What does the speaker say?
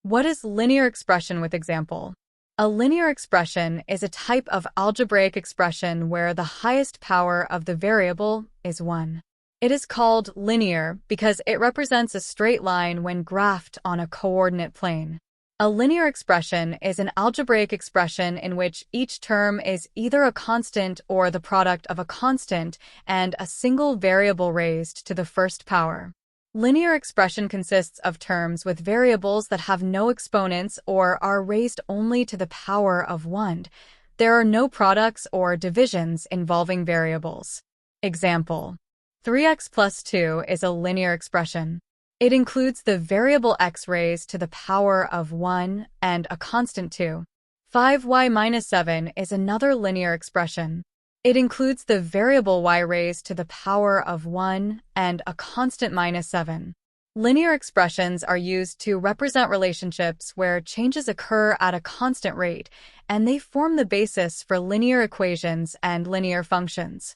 What is linear expression with example? A linear expression is a type of algebraic expression where the highest power of the variable is 1. It is called linear because it represents a straight line when graphed on a coordinate plane. A linear expression is an algebraic expression in which each term is either a constant or the product of a constant and a single variable raised to the first power. Linear expression consists of terms with variables that have no exponents or are raised only to the power of 1. There are no products or divisions involving variables. Example: 3x plus 2 is a linear expression. It includes the variable x raised to the power of 1 and a constant 2. 5y minus 7 is another linear expression. It includes the variable y raised to the power of 1 and a constant minus 7. Linear expressions are used to represent relationships where changes occur at a constant rate, and they form the basis for linear equations and linear functions.